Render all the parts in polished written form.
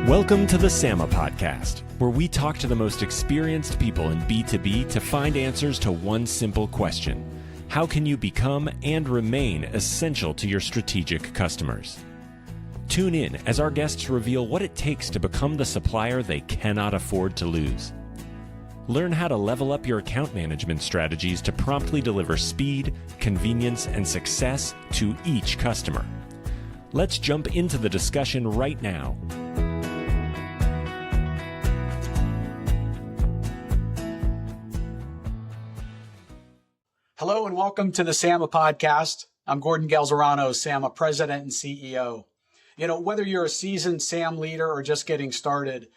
Welcome to the SAMA Podcast, where we talk to the most experienced people in B2B to find answers to one simple question. How can you become and remain essential to your strategic customers? Tune in as our guests reveal what it takes to become the supplier they cannot afford to lose. Learn how to level up your account management strategies to promptly deliver speed, convenience, and success to each customer. Let's jump into the discussion right now. Hello and welcome to the SAMA Podcast. I'm Gordon Galzerano, SAMA President and CEO. Whether you're a seasoned SAM leader or just getting started,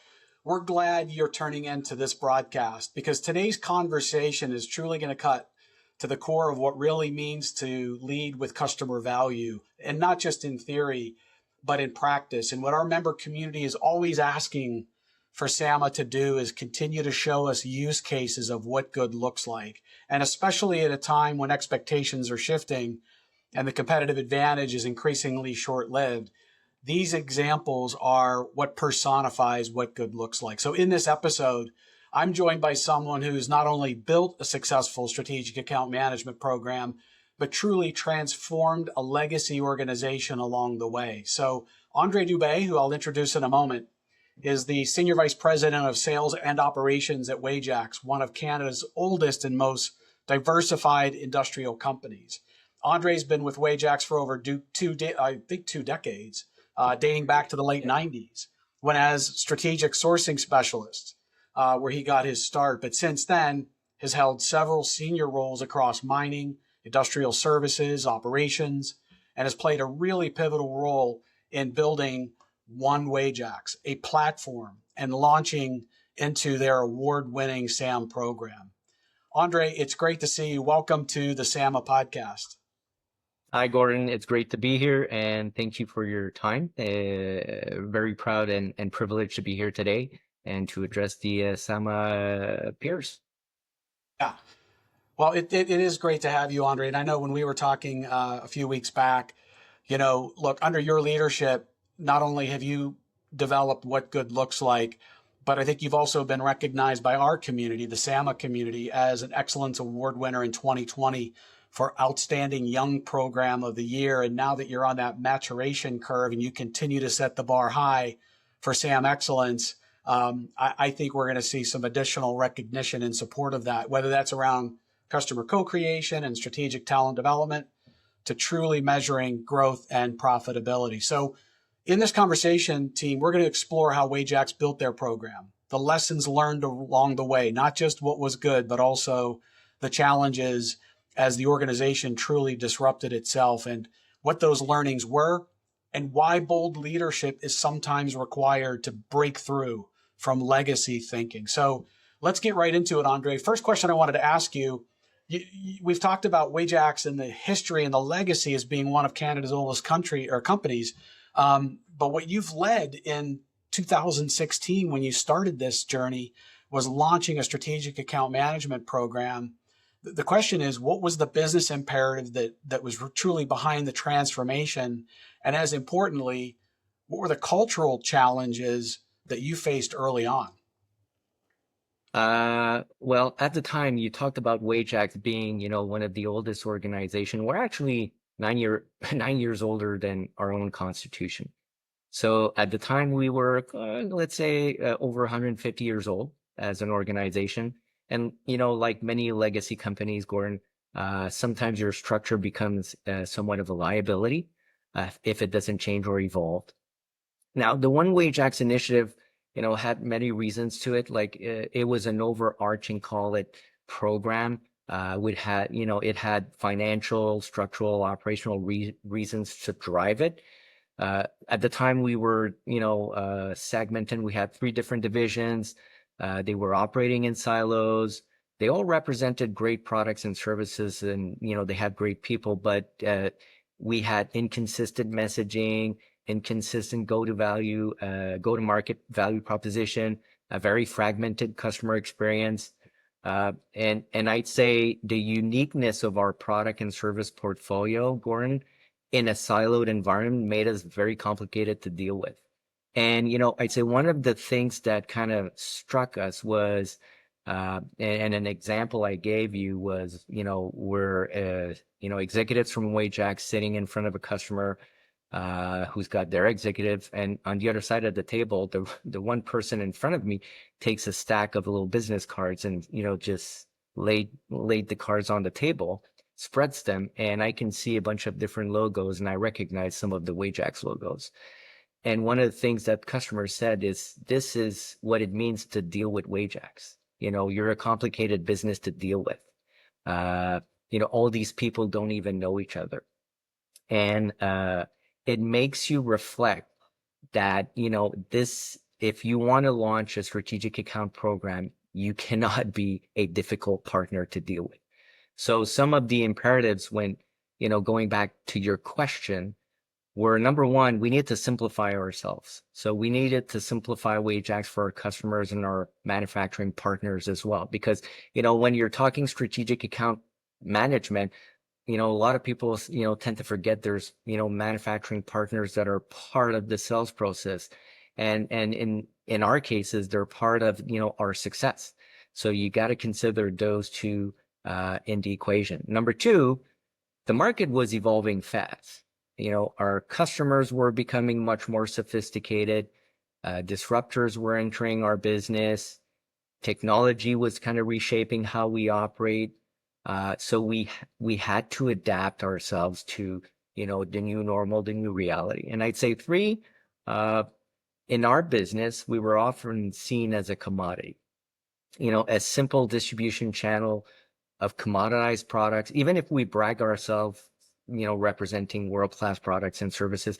we're glad you're turning into this broadcast because today's conversation is truly going to cut to the core of what really means to lead with customer value, and not just in theory, but in practice. And what our member community is always asking for SAMA to do is continue to show us use cases of what good looks like. And especially at a time when expectations are shifting and the competitive advantage is increasingly short-lived, these examples are what personifies what good looks like. So in this episode, I'm joined by someone who's not only built a successful strategic account management program, but truly transformed a legacy organization along the way. So André Dubé, who I'll introduce in a moment, is the Senior Vice President of Sales and Operations at Wajax, one of Canada's oldest and most diversified industrial companies. Andre's been with Wajax for over two decades, dating back to the late 90s, when as strategic sourcing specialist, where he got his start. But since then, has held several senior roles across mining, industrial services, operations, and has played a really pivotal role in building One Wajax, a platform, and launching into their award-winning SAM program. André, it's great to see you. Welcome to the SAMA Podcast. Hi, Gordon. It's great to be here, and thank you for your time. Very proud and privileged to be here today and to address the SAMA peers. Yeah. Well, it is great to have you, André. And I know when we were talking a few weeks back, look, under your leadership, not only have you developed what good looks like, but I think you've also been recognized by our community, the SAMA community, as an Excellence Award winner in 2020 for Outstanding Young Program of the Year. And now that you're on that maturation curve and you continue to set the bar high for SAM excellence, I think we're going to see some additional recognition in support of that, whether that's around customer co-creation and strategic talent development to truly measuring growth and profitability. So in this conversation, team, we're going to explore how Wajax built their program, the lessons learned along the way, not just what was good, but also the challenges as the organization truly disrupted itself and what those learnings were and why bold leadership is sometimes required to break through from legacy thinking. So let's get right into it, André. First question I wanted to ask you, we've talked about Wajax and the history and the legacy as being one of Canada's oldest companies. But what you've led in 2016 when you started this journey was launching a strategic account management program. The question is, what was the business imperative that was truly behind the transformation? And as importantly, what were the cultural challenges that you faced early on? Well, at the time you talked about Wajax being, one of the oldest organizations. We're actually 9 years older than our own constitution. So at the time we were, let's say, over 150 years old as an organization. And, like many legacy companies, Gordon, sometimes your structure becomes somewhat of a liability if it doesn't change or evolve. Now, the One Wajax initiative, had many reasons to it. Like it was an overarching, call it, program. It had financial, structural, operational reasons to drive it. At the time we were, segmented. We had 3 different divisions. They were operating in silos. They all represented great products and services, and they had great people, but we had inconsistent messaging, inconsistent go-to-market value proposition, a very fragmented customer experience. And I'd say the uniqueness of our product and service portfolio, Gordon, in a siloed environment made us very complicated to deal with. And, I'd say one of the things that kind of struck us was, and an example I gave you was, we're, executives from Wajax sitting in front of a customer who's got their executive, and on the other side of the table, the one person in front of me takes a stack of little business cards and, just laid the cards on the table, spreads them, and I can see a bunch of different logos, and I recognize some of the Wajax logos. And one of the things that customers said is, this is what it means to deal with Wajax. You're a complicated business to deal with. All these people don't even know each other. And it makes you reflect that, if you want to launch a strategic account program, you cannot be a difficult partner to deal with. So some of the imperatives when, going back to your question, were number one, we need to simplify ourselves. So we needed to simplify Wajax for our customers and our manufacturing partners as well. Because, when you're talking strategic account management, a lot of people, tend to forget there's, manufacturing partners that are part of the sales process. And in our cases, they're part of, our success. So you got to consider those two in the equation. Number two, the market was evolving fast. Our customers were becoming much more sophisticated. Disruptors were entering our business. Technology was kind of reshaping how we operate. So we had to adapt ourselves to, the new normal, the new reality. And I'd say three, in our business, we were often seen as a commodity, a simple distribution channel of commoditized products. Even if we brag ourselves, representing world-class products and services,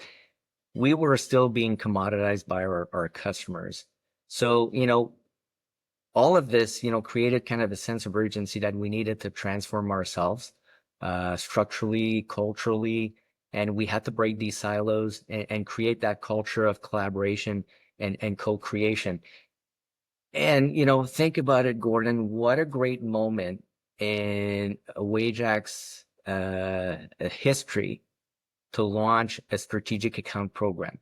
we were still being commoditized by our customers. So, all of this, created kind of a sense of urgency that we needed to transform ourselves, structurally, culturally, and we had to break these silos and create that culture of collaboration and co-creation. And, think about it, Gordon, what a great moment in Wajax a history to launch a strategic account program.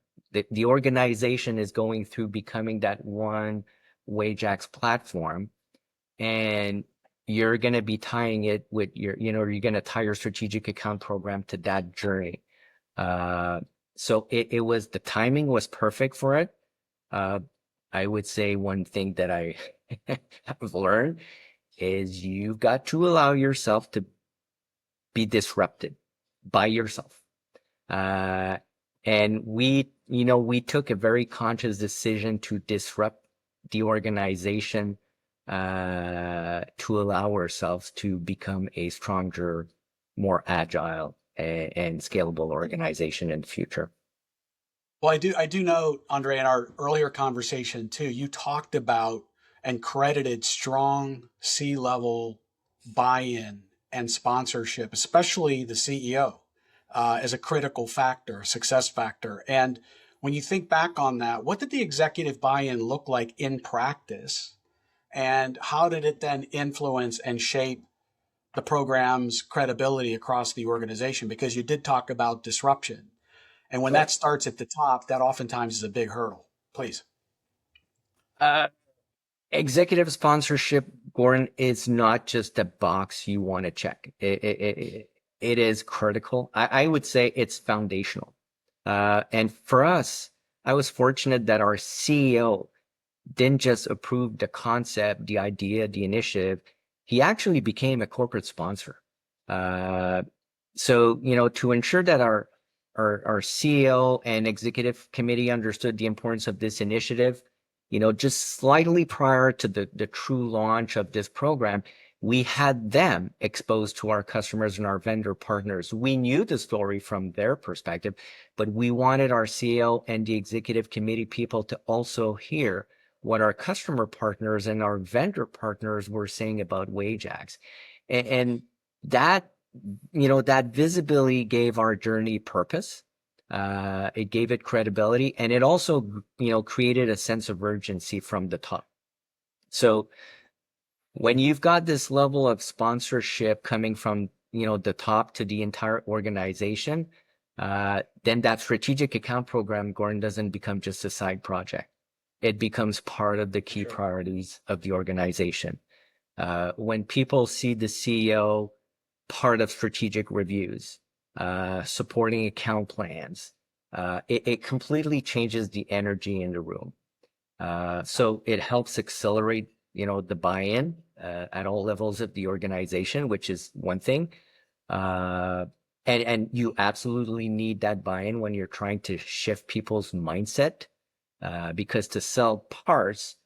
The organization is going through becoming that one Wajax platform, and you're going to be tying it with you're going to tie your strategic account program to that journey. So it was, the timing was perfect for it. I would say one thing that I have learned is you've got to allow yourself to be disrupted by yourself. And we took a very conscious decision to disrupt the organization, to allow ourselves to become a stronger, more agile and scalable organization in the future. Well, I do know, Andre, in our earlier conversation too, you talked about and credited strong C-level buy-in and sponsorship, especially the CEO, as a critical factor, success factor. And when you think back on that, what did the executive buy-in look like in practice? And how did it then influence and shape the program's credibility across the organization? Because you did talk about disruption. And when that starts at the top, that oftentimes is a big hurdle. Please. Executive sponsorship, Gordon, is not just a box you want to check. It is critical. I would say it's foundational. And for us, I was fortunate that our CEO didn't just approve the concept, the idea, the initiative. He actually became a corporate sponsor. So, to ensure that our CEO and executive committee understood the importance of this initiative, just slightly prior to the true launch of this program, we had them exposed to our customers and our vendor partners. We knew the story from their perspective, but we wanted our CEO and the executive committee people to also hear what our customer partners and our vendor partners were saying about Wajax. And that, that visibility gave our journey purpose. It gave it credibility, and it also, created a sense of urgency from the top. So when you've got this level of sponsorship coming from, the top to the entire organization, then that strategic account program, Gordon, doesn't become just a side project. It becomes part of the key priorities of the organization. When people see the CEO part of strategic reviews, supporting account plans, it completely changes the energy in the room. So it helps accelerate, the buy-in at all levels of the organization, which is one thing. And you absolutely need that buy-in when you're trying to shift people's mindset, because to sell parts,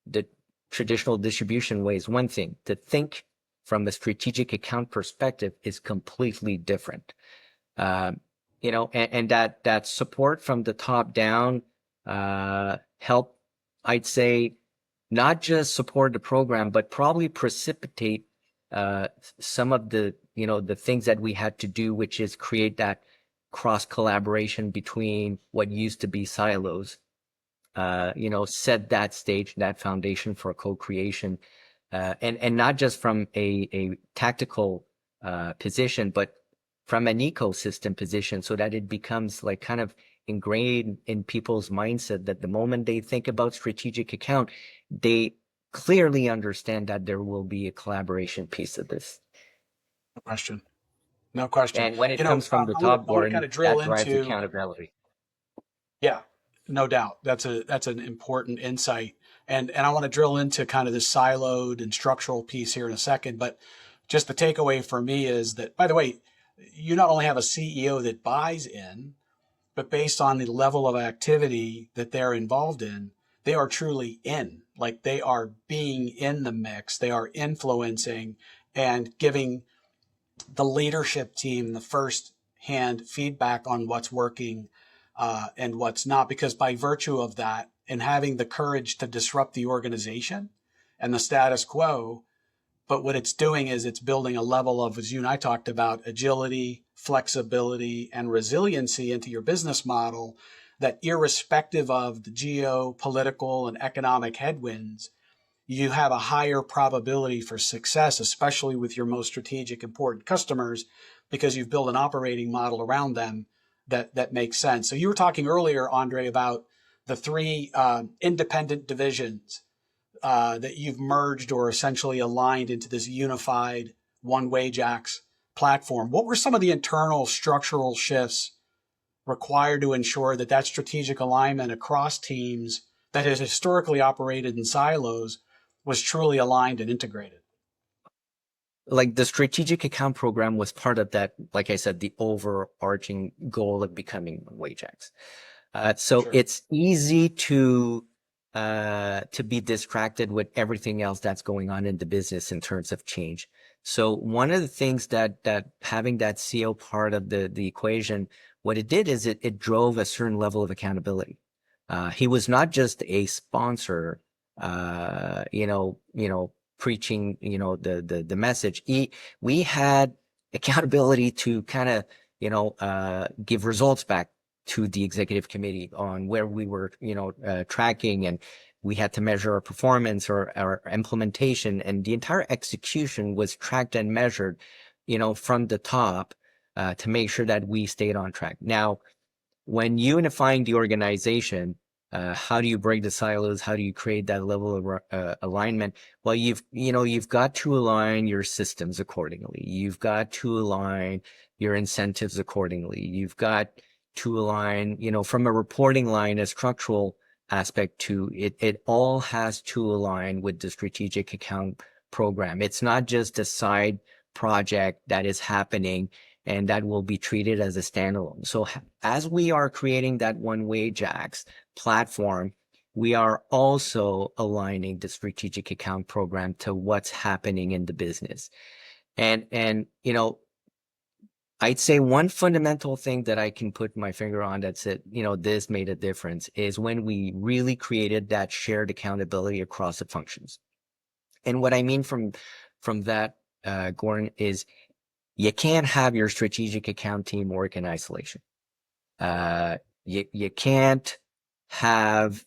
the traditional distribution way is one thing. To think from a strategic account perspective is completely different. And that support from the top down help, I'd say, not just support the program, but probably precipitate some of the things that we had to do, which is create that cross collaboration between what used to be silos. Set that stage, that foundation for co-creation, and not just from a tactical position, but from an ecosystem position, so that it becomes like kind of ingrained in people's mindset that the moment they think about strategic account, they clearly understand that there will be a collaboration piece of this. No question. No question. And when it comes from the top, Gordon, kind of drill that drives into accountability. Yeah, no doubt. That's an important insight. And I want to drill into kind of this siloed and structural piece here in a second. But just the takeaway for me is that, by the way, you not only have a CEO that buys in, but based on the level of activity that they're involved in, they are truly in. Like they are being in the mix. They are influencing and giving the leadership team the first hand feedback on what's working and what's not, because by virtue of that and having the courage to disrupt the organization and the status quo, but what it's doing is it's building a level of, as you and I talked about, agility, flexibility, and resiliency into your business model that irrespective of the geopolitical and economic headwinds, you have a higher probability for success, especially with your most strategic, important customers, because you've built an operating model around them that makes sense. So you were talking earlier, Andre, about the three independent divisions that you've merged or essentially aligned into this unified one Wajax platform. What were some of the internal structural shifts required to ensure that that strategic alignment across teams that has historically operated in silos was truly aligned and integrated? Like the strategic account program was part of that, like I said, the overarching goal of becoming Wajax. So it's easy to be distracted with everything else that's going on in the business in terms of change. So one of the things that having that CEO part of the equation, what it did is it drove a certain level of accountability. He was not just a sponsor, preaching, the message. We had accountability to kind of, give results back to the executive committee on where we were, tracking, and we had to measure our performance or our implementation, and the entire execution was tracked and measured, from the top, to make sure that we stayed on track. Now, when unifying the organization, how do you break the silos? How do you create that level of alignment? Well, you've got to align your systems accordingly. You've got to align your incentives accordingly. You've got to align, from a reporting line, a structural aspect to it. It all has to align with the strategic account program. It's not just a side project that is happening and that will be treated as a standalone. So as we are creating that one Wajax platform, we are also aligning the strategic account program to what's happening in the business. And I'd say one fundamental thing that I can put my finger on that said, this made a difference is when we really created that shared accountability across the functions. And what I mean from that, Gordon, is you can't have your strategic account team work in isolation. You can't have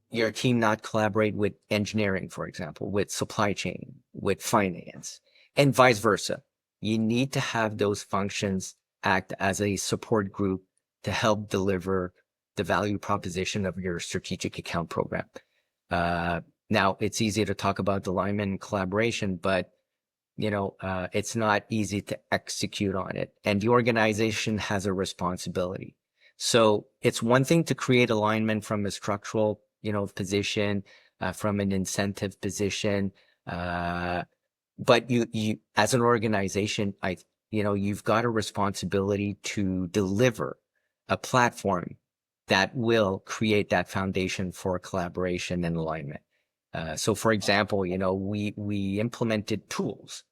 your team not collaborate with engineering, for example, with supply chain, with finance, and vice versa. You need to have those functions act as a support group to help deliver the value proposition of your strategic account program. Now, it's easy to talk about alignment and collaboration, but it's not easy to execute on it. And the organization has a responsibility. So it's one thing to create alignment from a structural, position, from an incentive position. But you, as an organization, you've got a responsibility to deliver a platform that will create that foundation for collaboration and alignment. So for example, we implemented tools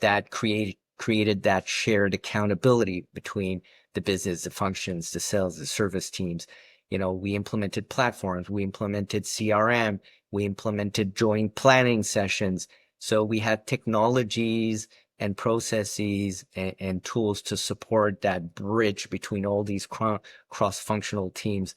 that created that shared accountability between the business, the functions, the sales, the service teams. We implemented platforms, we implemented CRM, we implemented joint planning sessions. So we had technologies and processes and tools to support that bridge between all these cross-functional teams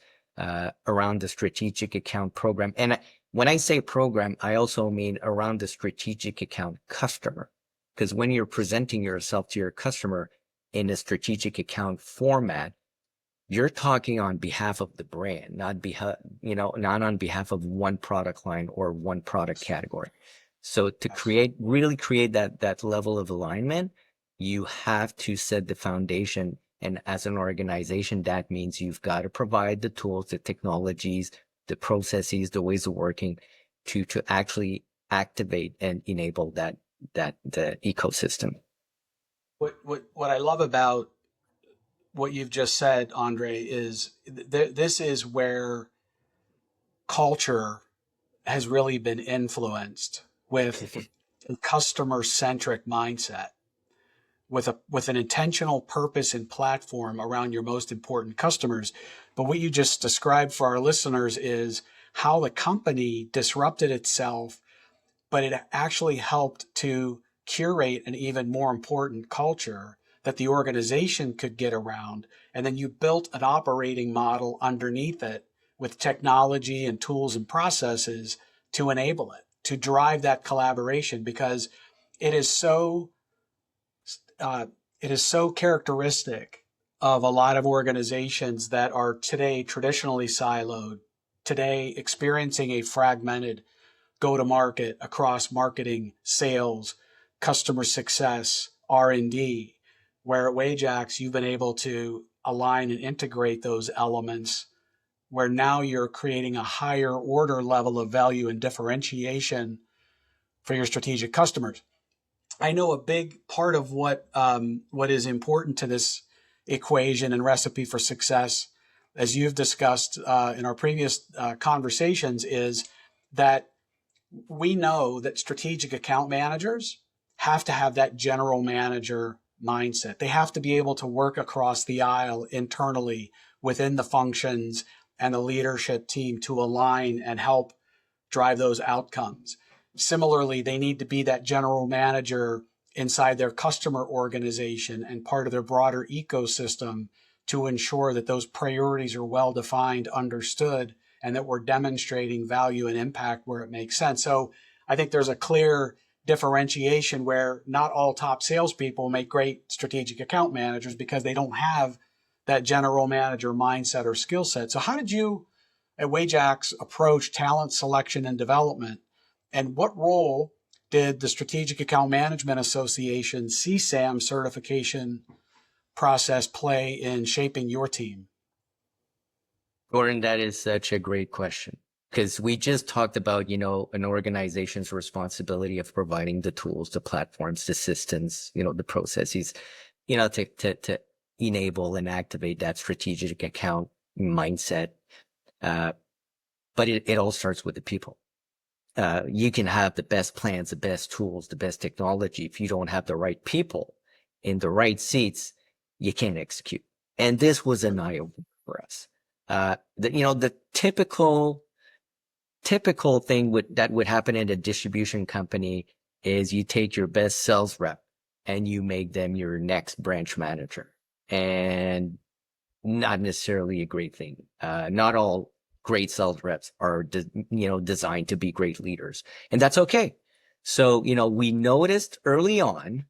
around the strategic account program. And when I say program, I also mean around the strategic account customer. Because when you're presenting yourself to your customer in a strategic account format, you're talking on behalf of the brand, not on behalf of one product line or one product category. So to really create that level of alignment, you have to set the foundation. And as an organization, that means you've got to provide the tools, the technologies, the processes, the ways of working to actually activate and enable the ecosystem. What I love about what you've just said, Andre, is this is where culture has really been influenced with a customer-centric mindset, with an intentional purpose and platform around your most important customers. But what you just described for our listeners is how the company disrupted itself, but it actually helped to curate an even more important culture that the organization could get around. And then you built an operating model underneath it with technology and tools and processes to enable it, to drive that collaboration, because it is so characteristic of a lot of organizations that are today traditionally siloed, today experiencing a fragmented go-to-market across marketing, sales, customer success, R&D, where at Wajax, you've been able to align and integrate those elements, where now you're creating a higher order level of value and differentiation for your strategic customers. I know a big part of what is important to this equation and recipe for success, as you've discussed in our previous conversations, is that we know that strategic account managers have to have that general manager mindset. They have to be able to work across the aisle internally within the functions and the leadership team to align and help drive those outcomes. Similarly, they need to be that general manager inside their customer organization and part of their broader ecosystem to ensure that those priorities are well defined, understood, and that we're demonstrating value and impact where it makes sense. So I think there's a clear differentiation where not all top salespeople make great strategic account managers because they don't have that general manager mindset or skill set. So how did you at Wajax approach talent selection and development? And what role did the Strategic Account Management Association CSAM certification process play in shaping your team? Gordon, that is such a great question, because we just talked about, an organization's responsibility of providing the tools, the platforms, the systems, the processes, to enable and activate that strategic account mindset. But it all starts with the people. You can have the best plans, the best tools, the best technology. If you don't have the right people in the right seats, you can't execute. And this was an eye-opener for us. The typical thing that would happen in a distribution company is you take your best sales rep and you make them your next branch manager, and not necessarily a great thing. Not all great sales reps are, designed to be great leaders, and that's okay. So, we noticed early on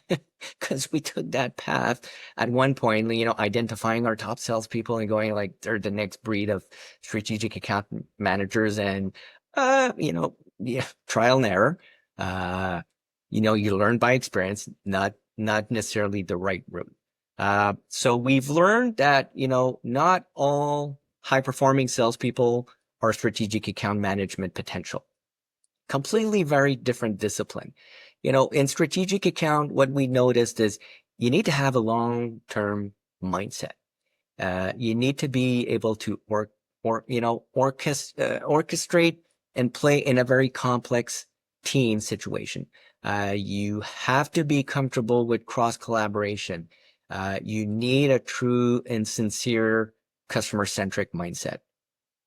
because we took that path at one point, identifying our top salespeople and going like, they're the next breed of strategic account managers, and yeah, trial and error. You learn by experience, not necessarily the right route. So we've learned that, not all high performing salespeople are strategic account management potential. Completely very different discipline. In strategic account, what we noticed is you need to have a long-term mindset. You need to be able to orchestrate and play in a very complex team situation. You have to be comfortable with cross collaboration. You need a true and sincere customer-centric mindset.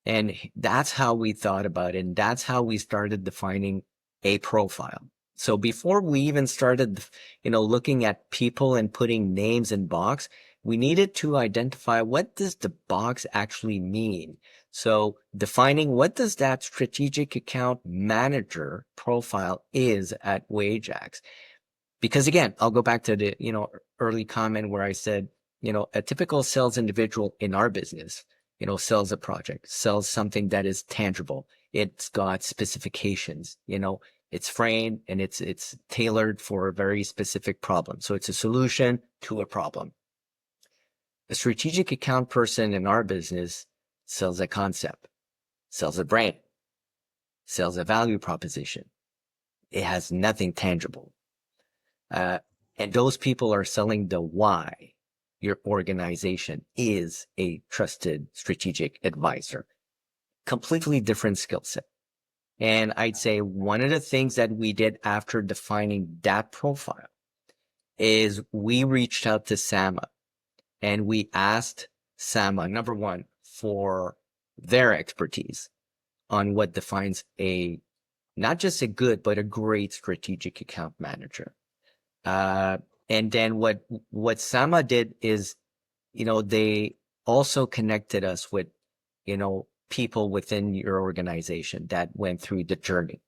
And that's how we thought about it. And that's how we started defining a profile. So before we even started, looking at people and putting names in box, we needed to identify, what does the box actually mean? So defining, what does that strategic account manager profile is at Wajax? Because again, I'll go back to the, early comment where I said, a typical sales individual in our business, sells a project, sells something that is tangible. It's got specifications, it's framed and it's tailored for a very specific problem. So it's a solution to a problem. A strategic account person in our business sells a concept, sells a brand, sells a value proposition. It has nothing tangible. And those people are selling the why your organization is a trusted strategic advisor. Completely different skill set. And I'd say one of the things that we did after defining that profile is we reached out to SAMA and we asked SAMA, number one, for their expertise on what defines not just a good, but a great strategic account manager. And then what SAMA did is, they also connected us with, people within your organization that went through the journey.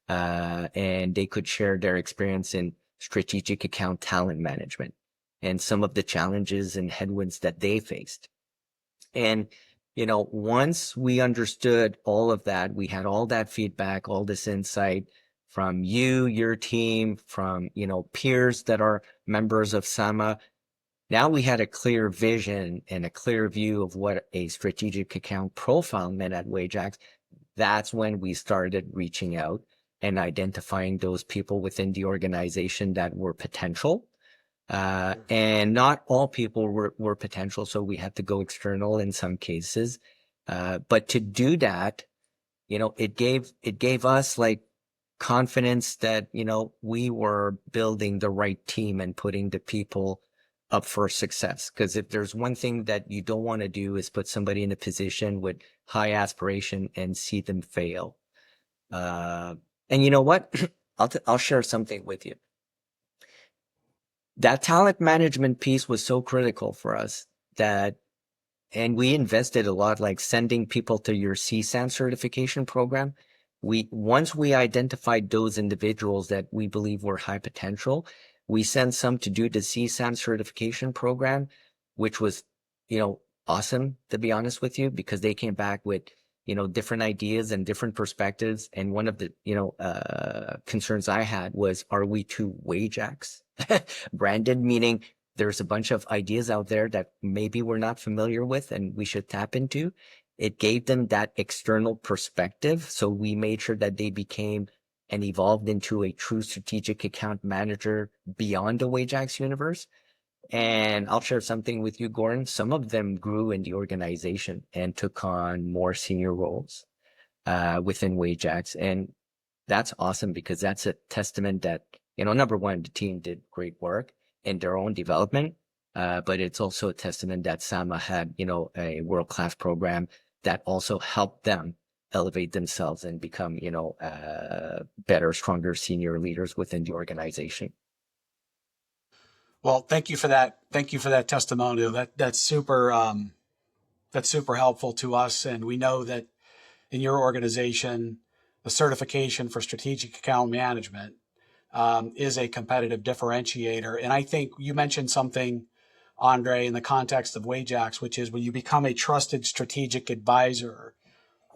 And they could share their experience in strategic account talent management and some of the challenges and headwinds that they faced. And, once we understood all of that, we had all that feedback, all this insight from you, your team, from, peers that are members of SAMA. Now we had a clear vision and a clear view of what a strategic account profile meant at Wajax. That's when we started reaching out and identifying those people within the organization that were potential. And not all people were potential, so we had to go external in some cases. But to do that, it gave us like confidence that, we were building the right team and putting the people up for success. Because if there's one thing that you don't want to do is put somebody in a position with high aspiration and see them fail. And you know what? I'll share something with you. That talent management piece was so critical for us and we invested a lot, like sending people to your CSAN certification program. Once we identified those individuals that we believe were high potential, we sent some to do the CSAN certification program, which was, awesome, to be honest with you, because they came back with, different ideas and different perspectives. And one of the, concerns I had was, are we too Wajax branded? Meaning there's a bunch of ideas out there that maybe we're not familiar with and we should tap into. It gave them that external perspective. So we made sure that they became and evolved into a true strategic account manager beyond the Wajax universe. And I'll share something with you, Gordon. Some of them grew in the organization and took on more senior roles within Wajax. And that's awesome, because that's a testament that, number one, the team did great work in their own development. But it's also a testament that SAMA had, a world-class program that also helped them elevate themselves and become, better, stronger senior leaders within the organization. Well, thank you for that. Thank you for that testimonial. That's super helpful to us. And we know that in your organization, the certification for strategic account management, is a competitive differentiator. And I think you mentioned something, Andre, in the context of Wajax, which is when you become a trusted strategic advisor,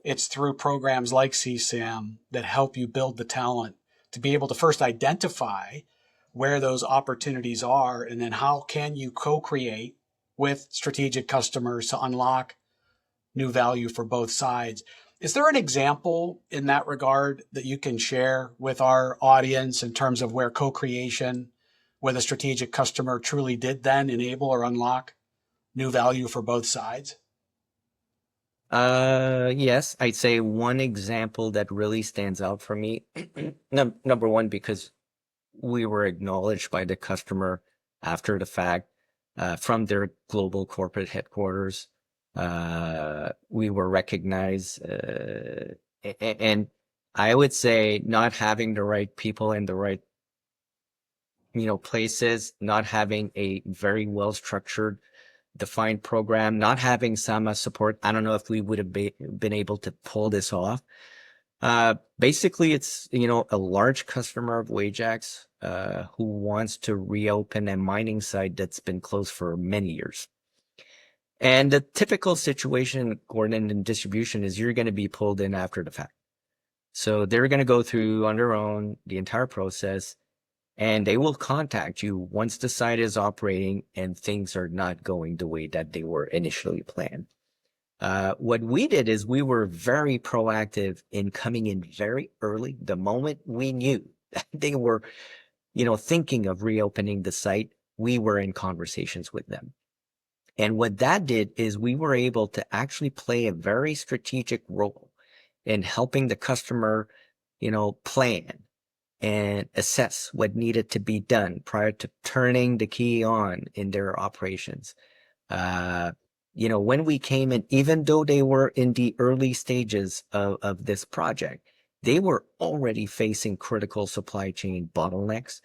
it's through programs like CSAM that help you build the talent to be able to first identify where those opportunities are, and then how can you co-create with strategic customers to unlock new value for both sides. Is there an example in that regard that you can share with our audience in terms of where co-creation with a strategic customer truly did then enable or unlock new value for both sides? Yes, I'd say one example that really stands out for me, number one, because we were acknowledged by the customer after the fact, from their global corporate headquarters. We were recognized, and I would say not having the right people in the right, places, not having a very well structured, defined program, not having SAMA support. I don't know if we would have been able to pull this off. Basically, it's, a large customer of Wajax, who wants to reopen a mining site that's been closed for many years. And the typical situation, Gordon, in distribution is you're going to be pulled in after the fact. So they're going to go through on their own the entire process, and they will contact you once the site is operating and things are not going the way that they were initially planned. What we did is we were very proactive in coming in very early. The moment we knew that they were, thinking of reopening the site, we were in conversations with them. And what that did is we were able to actually play a very strategic role in helping the customer, plan and assess what needed to be done prior to turning the key on in their operations. When we came in, even though they were in the early stages of this project, they were already facing critical supply chain bottlenecks.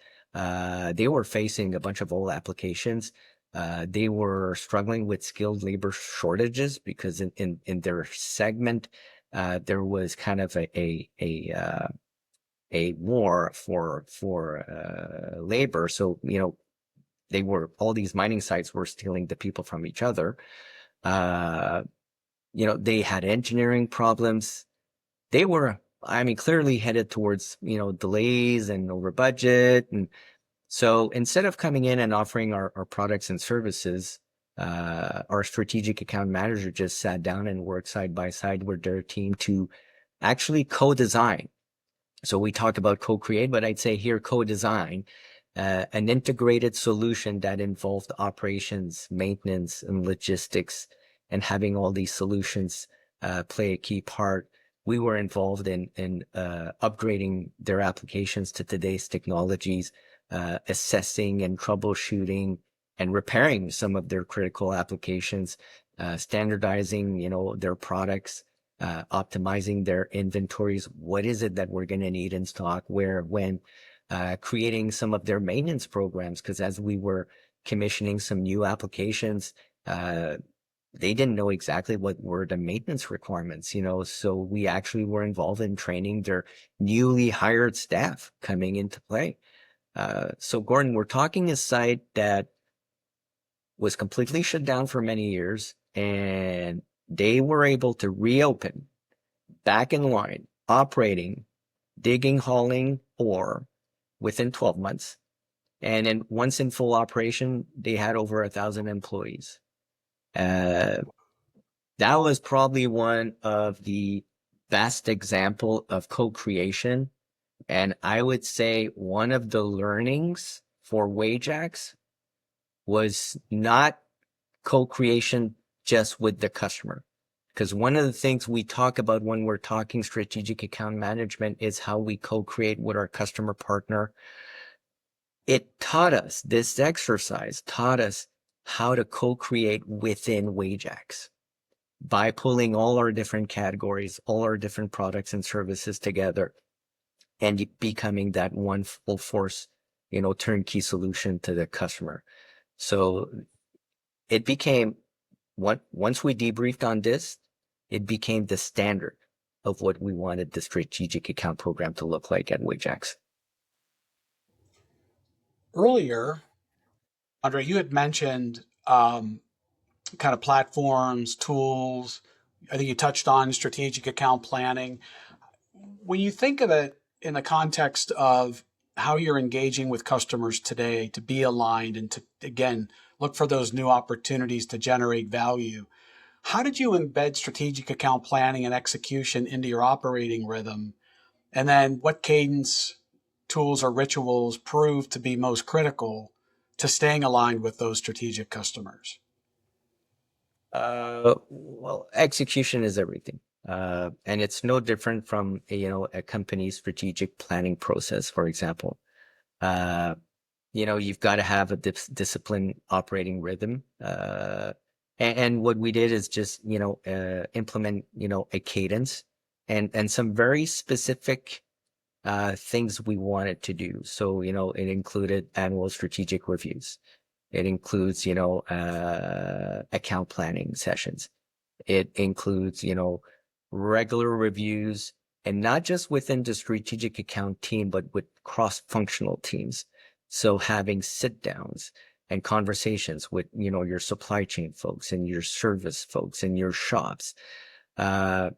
They were facing a bunch of old applications. They were struggling with skilled labor shortages because in their segment, there was kind of a war for labor. So, all these mining sites were stealing the people from each other. They had engineering problems. They were, clearly headed towards, delays and over budget. And so instead of coming in and offering our products and services, our strategic account manager just sat down and worked side by side with their team to actually co-design. So we talk about co-create, but I'd say here co-design an integrated solution that involved operations, maintenance, and logistics, and having all these solutions play a key part. We were involved in upgrading their applications to today's technologies, assessing and troubleshooting and repairing some of their critical applications, standardizing, their products, optimizing their inventories. What is it that we're going to need in stock, where, when, creating some of their maintenance programs, because as we were commissioning some new applications, they didn't know exactly what were the maintenance requirements, so we actually were involved in training their newly hired staff coming into play. So Gordon, we're talking a site that was completely shut down for many years, and they were able to reopen, back in line, operating, digging, hauling ore within 12 months. And then once in full operation, they had over 1,000 employees. That was probably one of the best example of co-creation. And I would say one of the learnings for Wajax was not co-creation just with the customer. Because one of the things we talk about when we're talking strategic account management is how we co-create with our customer partner. This exercise taught us how to co-create within Wajax by pulling all our different categories, all our different products and services together, and becoming that one full force, turnkey solution to the customer. So it became, once we debriefed on this, it became the standard of what we wanted the strategic account program to look like at Wajax. Earlier, Andre, you had mentioned kind of platforms, tools. I think you touched on strategic account planning. When you think of it in the context of how you're engaging with customers today to be aligned and to, again, look for those new opportunities to generate value, how did you embed strategic account planning and execution into your operating rhythm? And then what cadence, tools, or rituals proved to be most critical to staying aligned with those strategic customers? Well, execution is everything. And it's no different from a company's strategic planning process, for example. You've got to have a disciplined operating rhythm. And what we did is just, implement, a cadence and some very specific things we wanted to do. So, it included annual strategic reviews. It includes, account planning sessions. It includes, regular reviews, and not just within the strategic account team, but with cross-functional teams. So having sit downs and conversations with, your supply chain folks and your service folks and your shops. And,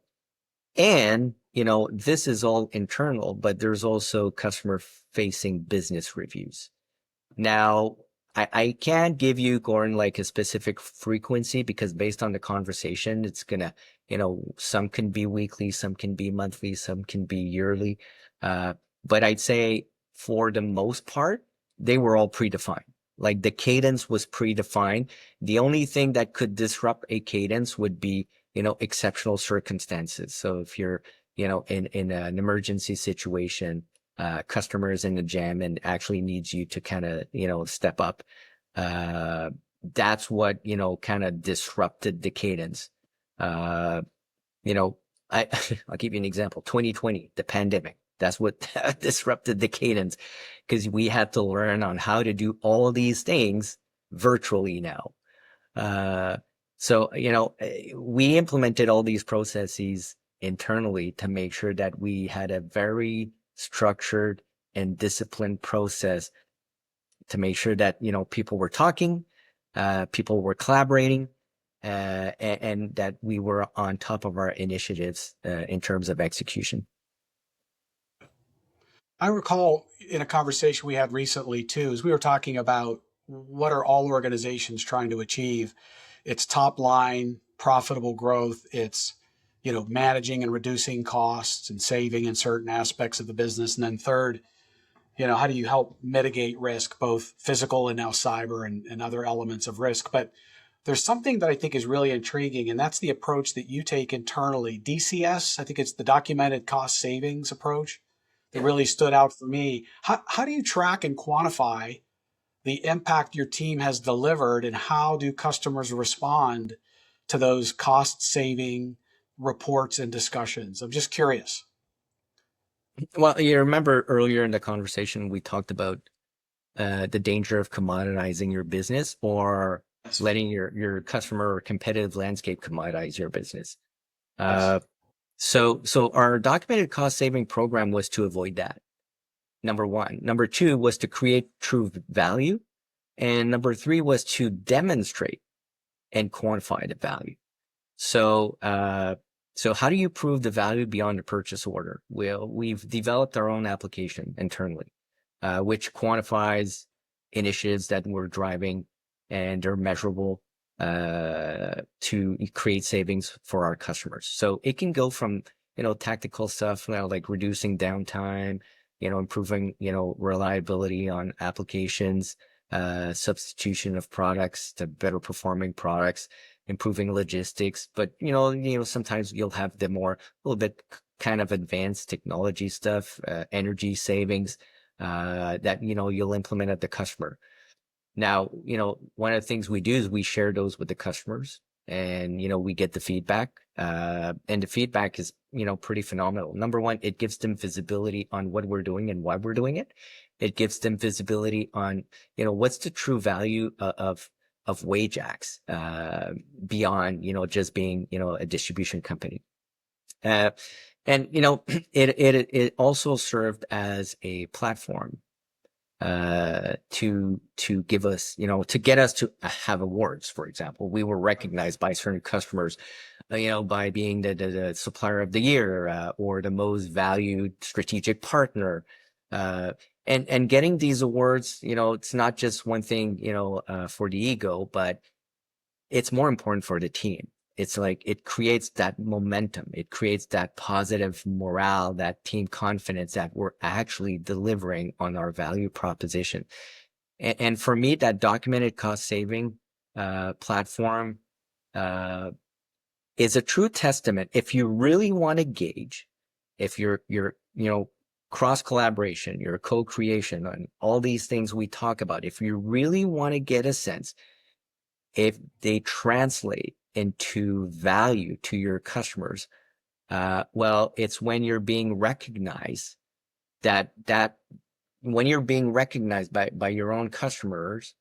this is all internal, but there's also customer facing business reviews. Now, I can't give you, Gordon, like a specific frequency because based on the conversation, it's gonna, some can be weekly, some can be monthly, some can be yearly. But I'd say for the most part, they were all predefined. Like the cadence was predefined. The only thing that could disrupt a cadence would be, exceptional circumstances. So if you're, in an emergency situation, customers in the jam and actually needs you to kind of, step up. That's what, kind of disrupted the cadence. I'll give you an example. 2020, the pandemic. That's what disrupted the cadence because we had to learn on how to do all these things virtually now. So, we implemented all these processes internally to make sure that we had a very structured and disciplined process to make sure that, people were talking, people were collaborating, and that we were on top of our initiatives in terms of execution. I recall in a conversation we had recently too, as we were talking about what are all organizations trying to achieve. It's top line, profitable growth. It's, managing and reducing costs and saving in certain aspects of the business. And then third, how do you help mitigate risk, both physical and now cyber and other elements of risk? But there's something that I think is really intriguing, and that's the approach that you take internally. DCS, I think it's the documented cost savings approach that really stood out for me. How do you track and quantify the impact your team has delivered, and how do customers respond to those cost saving reports and discussions? I'm just curious. Well, you remember earlier in the conversation, we talked about the danger of commoditizing your business or letting your customer or competitive landscape commoditize your business. So our documented cost saving program was to avoid that. Number one. Number two was to create true value. And number three was to demonstrate and quantify the value. So how do you prove the value beyond the purchase order? Well, we've developed our own application internally, which quantifies initiatives that we're driving and they're measurable to create savings for our customers. So it can go from, tactical stuff, like reducing downtime, improving, reliability on applications, substitution of products to better performing products, improving logistics. But, sometimes you'll have the a little bit kind of advanced technology stuff, energy savings, that, you'll implement at the customer. Now, one of the things we do is we share those with the customers and, we get the feedback, and the feedback is, pretty phenomenal. Number one, it gives them visibility on what we're doing and why we're doing it. It gives them visibility on, what's the true value of Wajax, beyond, just being, a distribution company. And, it also served as a platform, to give us, to get us to have awards. For example, we were recognized by certain customers, by being the supplier of the year, or the most valued strategic partner. And getting these awards, it's not just one thing, for the ego, but it's more important for the team. It's like it creates that momentum. It creates that positive morale, that team confidence that we're actually delivering on our value proposition. And for me, that documented cost saving platform is a true testament. If you really want to gauge, if you're cross collaboration, your co-creation, and all these things we talk about, if you really want to get a sense if they translate into value to your customers, well, it's when you're being recognized that when you're being recognized by your own customers,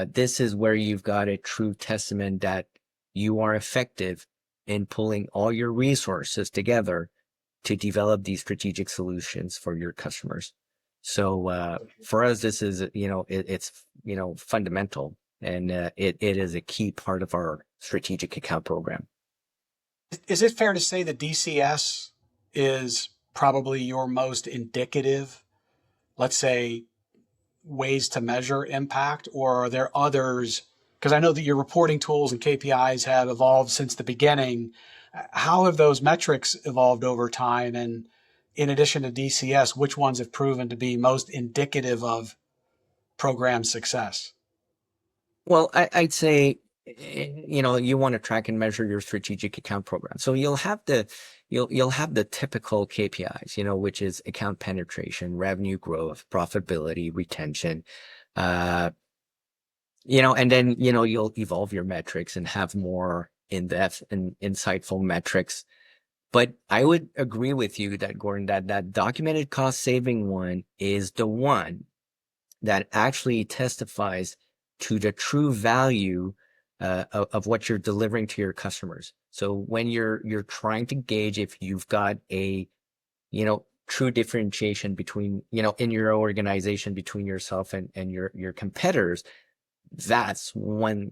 this is where you've got a true testament that you are effective in pulling all your resources together to develop these strategic solutions for your customers. So for us, this is, it's fundamental. And it is a key part of our strategic account program. Is it fair to say that DCS is probably your most indicative, let's say, ways to measure impact, or are there others? Because I know that your reporting tools and KPIs have evolved since the beginning. How have those metrics evolved over time? And in addition to DCS, which ones have proven to be most indicative of program success? Well, I'd say, you want to track and measure your strategic account program. So you'll have the typical KPIs, which is account penetration, revenue growth, profitability, retention, and then, you'll evolve your metrics and have more in-depth and insightful metrics. But I would agree with you that, Gordon, that documented cost saving one is the one that actually testifies to the true value of what you're delivering to your customers. So when you're trying to gauge if you've got a, true differentiation between, in your organization between yourself and your competitors, that's one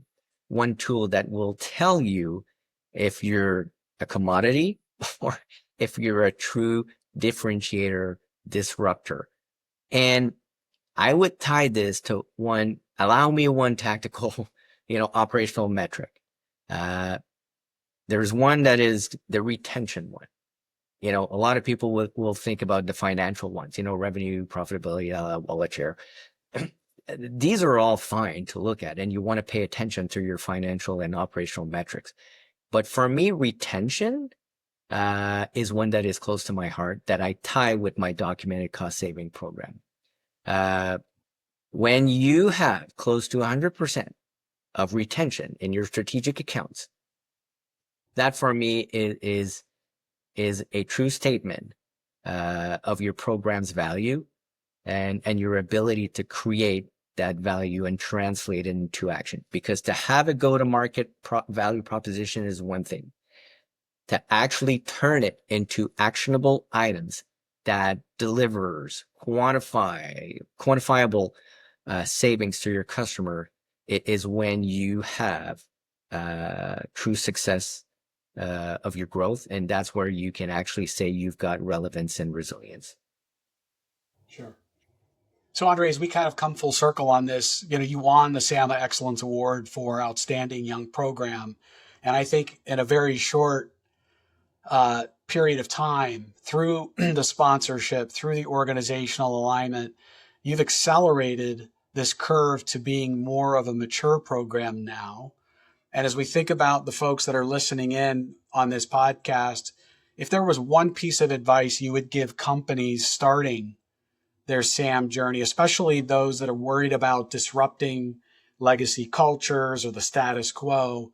tool that will tell you if you're a commodity or if you're a true differentiator, disruptor. And I would tie this to allow me one tactical, operational metric. There's one that is the retention one. A lot of people will think about the financial ones, revenue, profitability, wallet share. These are all fine to look at, and you want to pay attention to your financial and operational metrics. But for me, retention is one that is close to my heart that I tie with my documented cost saving program. When you have close to 100% of retention in your strategic accounts, that for me is a true statement of your program's value and your ability to create that value and translate it into action. Because to have a go-to-market value proposition is one thing. To actually turn it into actionable items that delivers quantifiable savings to your customer, it is when you have true success of your growth, and that's where you can actually say you've got relevance and resilience. Sure. So, André, as we kind of come full circle on this, you won the SAMA Excellence Award for Outstanding Young Program, and I think in a very short period of time, through the sponsorship, through the organizational alignment, you've accelerated this curve to being more of a mature program now. And as we think about the folks that are listening in on this podcast, if there was one piece of advice you would give companies starting their SAM journey, especially those that are worried about disrupting legacy cultures or the status quo,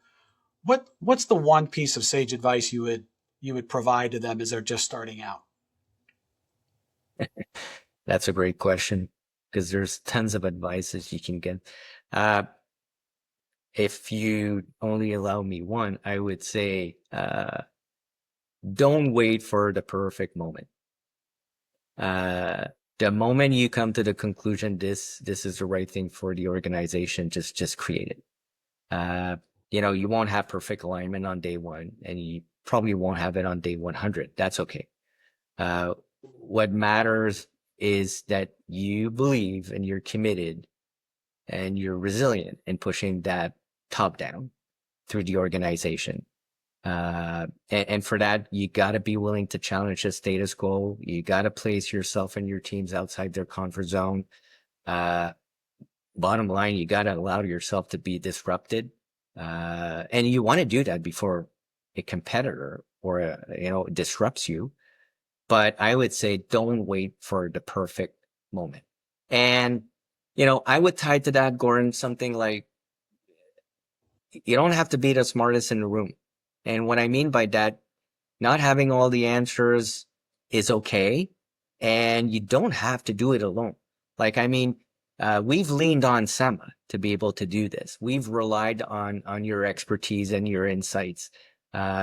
what's the one piece of sage advice you would provide to them as they're just starting out? That's a great question, because there's tons of advices you can get. If you only allow me one, I would say, don't wait for the perfect moment. The moment you come to the conclusion this is the right thing for the organization, just create it. You won't have perfect alignment on day one, and you probably won't have it on day 100. That's okay. What matters is that you believe and you're committed and you're resilient in pushing that top down through the organization. And for that, you got to be willing to challenge the status quo. You got to place yourself and your teams outside their comfort zone. Bottom line, you got to allow yourself to be disrupted. And you want to do that before a competitor or disrupts you. But I would say don't wait for the perfect moment. And, I would tie to that, Gordon, something like, you don't have to be the smartest in the room. And what I mean by that, not having all the answers is okay. And you don't have to do it alone. We've leaned on Sama to be able to do this. We've relied on your expertise and your insights.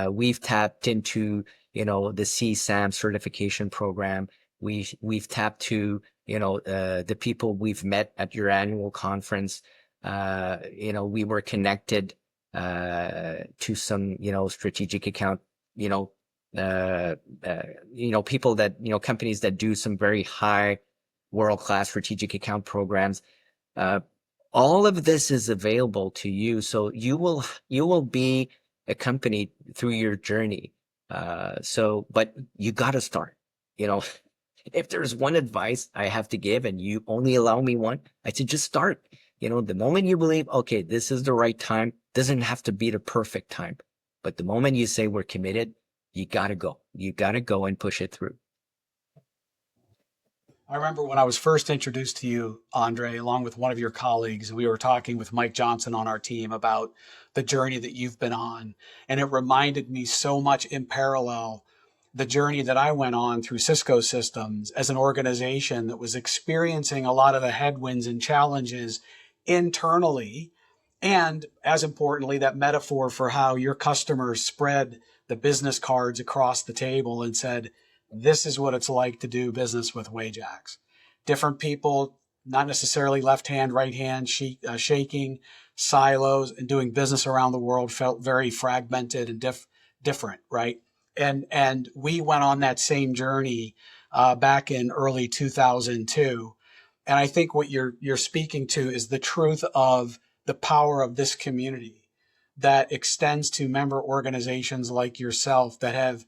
We've tapped into, the CSAM certification program. We've tapped to, the people we've met at your annual conference. We were connected to some, strategic account, people that, companies that do some very high world-class strategic account programs. All of this is available to you. So you will be accompanied through your journey. But you got to start, if there's one advice I have to give and you only allow me one, I say just start. The moment you believe, okay, this is the right time, doesn't have to be the perfect time. But the moment you say we're committed, you got to go. You got to go and push it through. I remember when I was first introduced to you, Andre, along with one of your colleagues, and we were talking with Mike Johnson on our team about the journey that you've been on. And it reminded me so much in parallel the journey that I went on through Cisco Systems as an organization that was experiencing a lot of the headwinds and challenges internally. And as importantly, that metaphor for how your customers spread the business cards across the table and said, this is what it's like to do business with Wajax. Different people, not necessarily left hand, right hand, shaking, silos, and doing business around the world felt very fragmented and different, right? And we went on that same journey back in early 2002. And I think what you're speaking to is the truth of the power of this community that extends to member organizations like yourself that have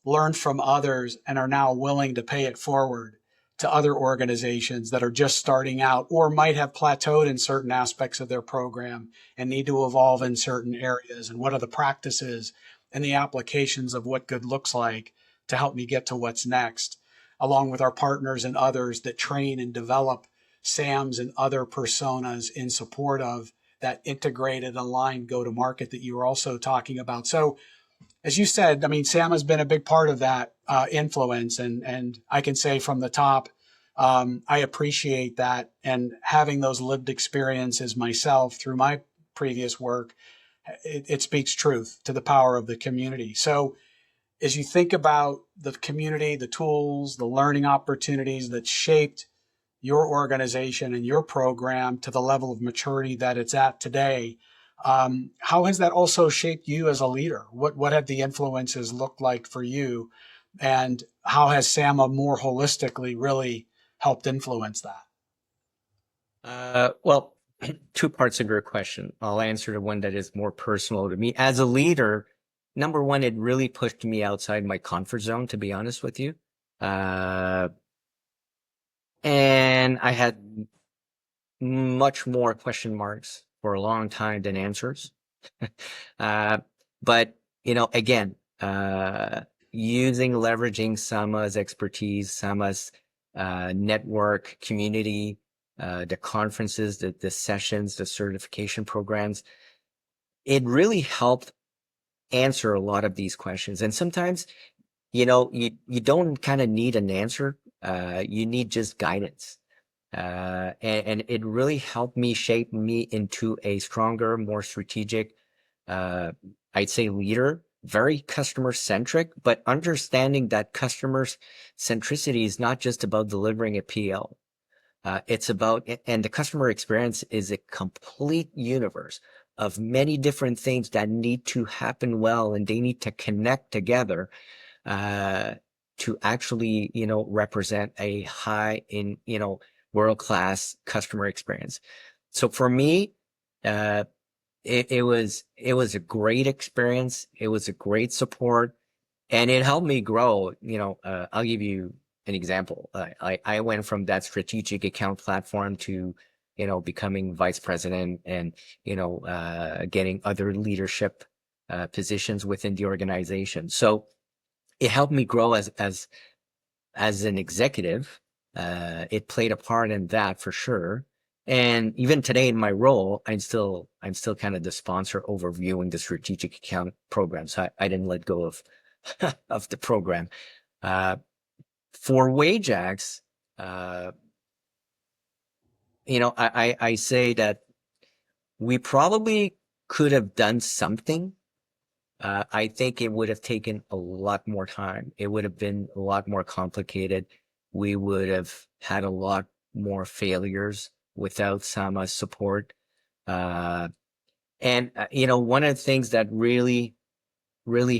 learned from others and are now willing to pay it forward to other organizations that are just starting out or might have plateaued in certain aspects of their program and need to evolve in certain areas. And what are the practices and the applications of what good looks like to help me get to what's next, along with our partners and others that train and develop SAMs and other personas in support of that integrated, aligned go-to-market that you were also talking about. So as you said, Sam has been a big part of that influence. And I can say from the top, I appreciate that. And having those lived experiences myself through my previous work, it speaks truth to the power of the community. So as you think about the community, the tools, the learning opportunities that shaped your organization and your program to the level of maturity that it's at today, how has that also shaped you as a leader? What have the influences looked like for you? And how has SAMA more holistically really helped influence that? Well, two parts of your question. I'll answer the one that is more personal to me. As a leader, number one, it really pushed me outside my comfort zone, to be honest with you. And I had much more question marks for a long time than answers. But, again, leveraging Sama's expertise, Sama's network, community, the conferences, the sessions, the certification programs, it really helped answer a lot of these questions. And sometimes, you don't kind of need an answer. You need just guidance. And it really helped me shape me into a stronger, more strategic, I'd say leader, very customer centric, but understanding that customer centricity is not just about delivering a PL. It's about, and the customer experience is a complete universe of many different things that need to happen well, and they need to connect together to actually, represent a high in, world-class customer experience. So for me, it was a great experience. It was a great support, and it helped me grow. I'll give you an example. I went from that strategic account platform to, becoming vice president and, getting other leadership positions within the organization. So it helped me grow as an executive. It played a part in that for sure. And even today in my role, I'm still kind of the sponsor overviewing the strategic account program. So I didn't let go of of the program. For Wajax, I say that we probably could have done something. I think it would have taken a lot more time. It would have been a lot more complicated. We would have had a lot more failures without Sama's support. One of the things that really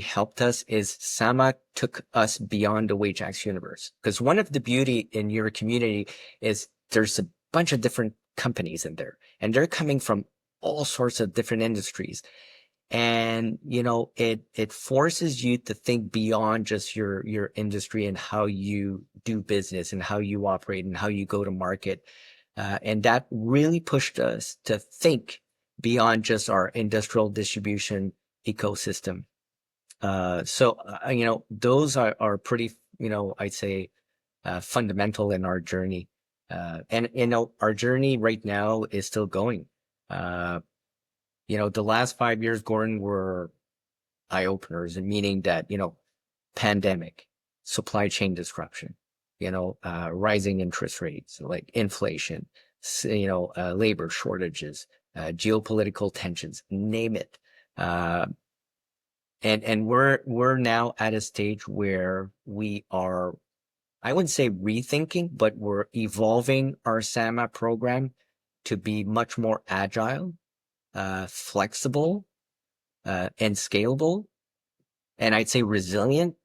helped us is Sama took us beyond the Wajax universe. Because one of the beauty in your community is there's a bunch of different companies in there, and they're coming from all sorts of different industries. And, it forces you to think beyond just your industry and how you do business and how you operate and how you go to market. And that really pushed us to think beyond just our industrial distribution ecosystem. Those are pretty, I'd say, fundamental in our journey. Our journey right now is still going. The last 5 years, Gordon, were eye openers, and meaning that, pandemic, supply chain disruption, rising interest rates, like inflation, labor shortages, geopolitical tensions, name it. And we're now at a stage where we are, I wouldn't say rethinking, but we're evolving our SAMA program to be much more agile, flexible, and scalable, and I'd say resilient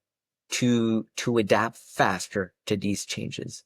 to adapt faster to these changes.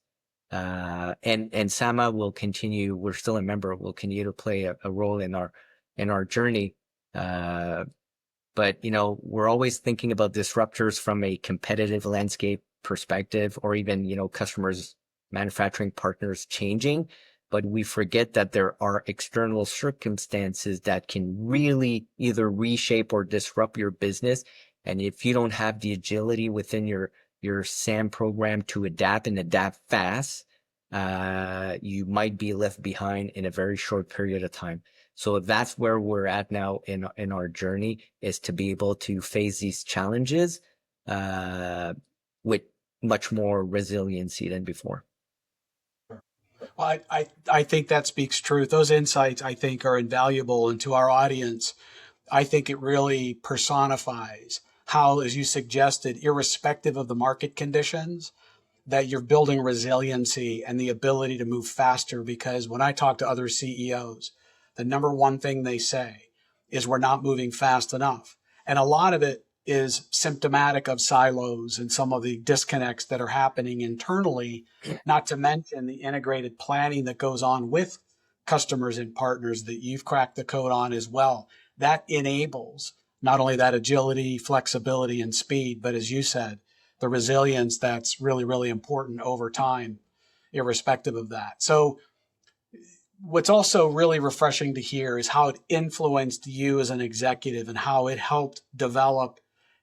And Sama will continue. We're still a member. Will continue to play a role in our journey. But we're always thinking about disruptors from a competitive landscape perspective, or even customers, manufacturing partners changing. But we forget that there are external circumstances that can really either reshape or disrupt your business. And if you don't have the agility within your SAM program to adapt and adapt fast, you might be left behind in a very short period of time. So that's where we're at now in our journey, is to be able to face these challenges with much more resiliency than before. Well, I think that speaks truth. Those insights, I think, are invaluable. And to our audience, I think it really personifies how, as you suggested, irrespective of the market conditions, that you're building resiliency and the ability to move faster. Because when I talk to other CEOs, the number one thing they say is we're not moving fast enough. And a lot of it is symptomatic of silos and some of the disconnects that are happening internally, not to mention the integrated planning that goes on with customers and partners that you've cracked the code on as well. That enables not only that agility, flexibility, and speed, but as you said, the resilience that's really, really important over time, irrespective of that. So what's also really refreshing to hear is how it influenced you as an executive and how it helped develop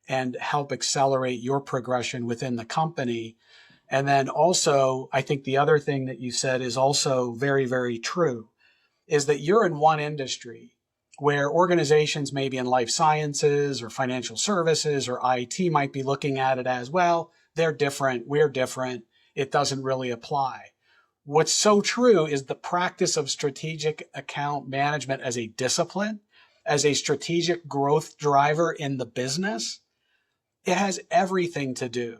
and help accelerate your progression within the company. And then also, I think the other thing that you said is also very, very true, is that you're in one industry where organizations maybe in life sciences or financial services or IT might be looking at it as, well, they're different, we're different, it doesn't really apply. What's so true is the practice of strategic account management as a discipline as a strategic growth driver in the business, it has everything to do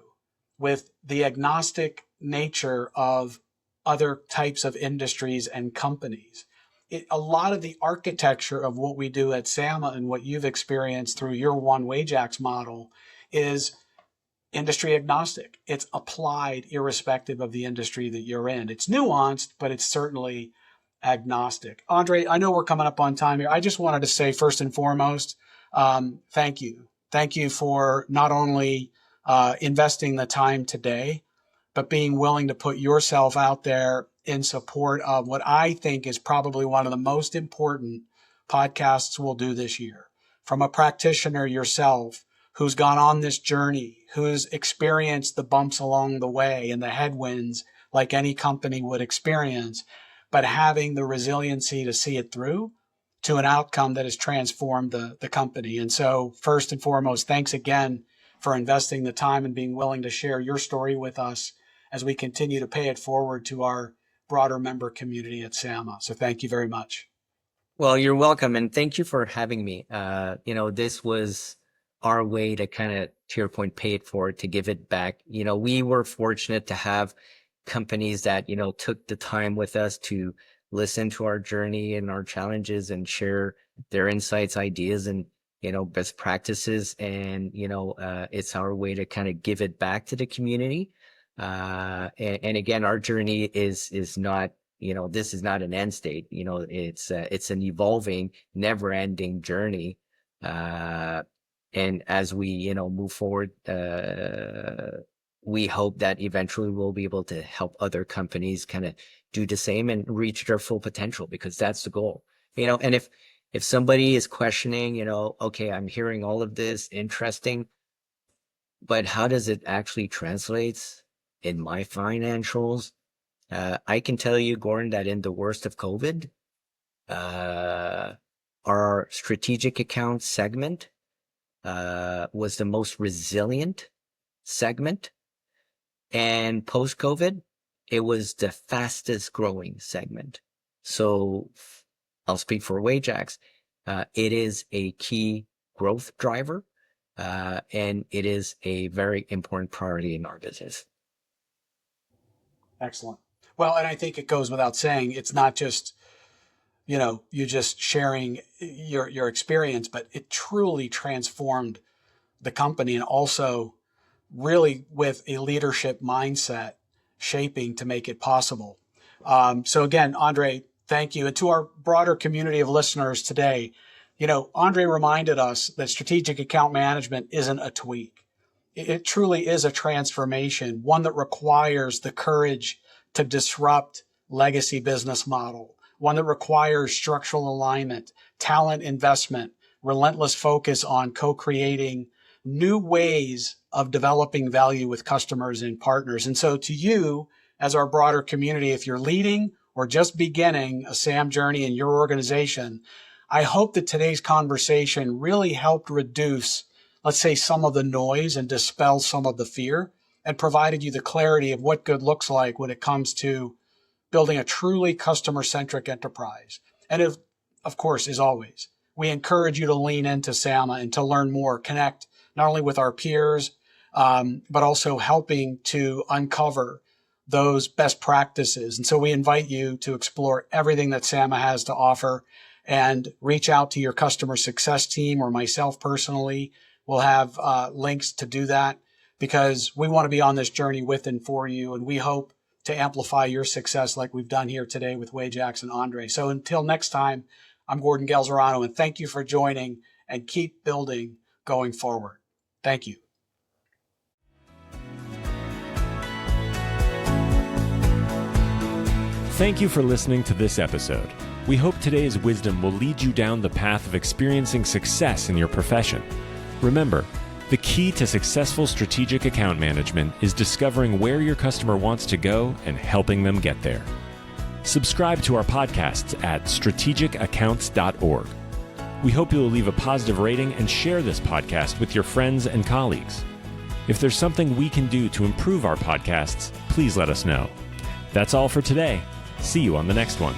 with the agnostic nature of other types of industries and companies. A lot of the architecture of what we do at SAMA and what you've experienced through your One Wajax model is industry agnostic. It's applied irrespective of the industry that you're in. It's nuanced, but it's certainly agnostic. André, I know we're coming up on time here. I just wanted to say first and foremost, thank you. Thank you for not only investing the time today, but being willing to put yourself out there in support of what I think is probably one of the most important podcasts we'll do this year. From a practitioner yourself who's gone on this journey, who's experienced the bumps along the way and the headwinds like any company would experience, but having the resiliency to see it through to an outcome that has transformed the company. And so first and foremost, thanks again for investing the time and being willing to share your story with us as we continue to pay it forward to our broader member community at SAMA. So thank you very much. Well, you're welcome. And thank you for having me. This was our way to kind of, to your point, pay it forward, to give it back. We were fortunate to have companies that, took the time with us to listen to our journey and our challenges and share their insights, ideas, and, best practices. And, it's our way to kind of give it back to the community. And again, our journey is not, this is not an end state. It's an evolving, never ending journey. And as we, move forward, we hope that eventually we'll be able to help other companies kind of do the same and reach their full potential, because that's the goal. And if somebody is questioning, okay, I'm hearing all of this, interesting, but how does it actually translate in my financials? I can tell you, Gordon, that in the worst of COVID, our strategic account segment was the most resilient segment. And post-COVID, it was the fastest growing segment. So I'll speak for Wajax. It is a key growth driver, and it is a very important priority in our business. Excellent. Well, and I think it goes without saying, it's not just, you just sharing your experience, but it truly transformed the company, and also really with a leadership mindset shaping to make it possible. So again, André, thank you. And to our broader community of listeners today, André reminded us that strategic account management isn't a tweak. It truly is a transformation, one that requires the courage to disrupt legacy business model, one that requires structural alignment, talent investment, relentless focus on co-creating new ways of developing value with customers and partners. And so to you, as our broader community, if you're leading or just beginning a SAM journey in your organization, I hope that today's conversation really helped reduce, let's say, some of the noise and dispel some of the fear, and provided you the clarity of what good looks like when it comes to building a truly customer-centric enterprise. And of course, as always, we encourage you to lean into SAMA and to learn more, connect not only with our peers, but also helping to uncover those best practices. And so we invite you to explore everything that SAMA has to offer and reach out to your customer success team or myself personally. We'll have links to do that, because we want to be on this journey with and for you. And we hope to amplify your success like we've done here today with Wajax and André. So until next time, I'm Gordon Galzerano, and thank you for joining, and keep building going forward. Thank you. Thank you for listening to this episode. We hope today's wisdom will lead you down the path of experiencing success in your profession. Remember, the key to successful strategic account management is discovering where your customer wants to go and helping them get there. Subscribe to our podcasts at strategicaccounts.org. We hope you will leave a positive rating and share this podcast with your friends and colleagues. If there's something we can do to improve our podcasts, please let us know. That's all for today. See you on the next one.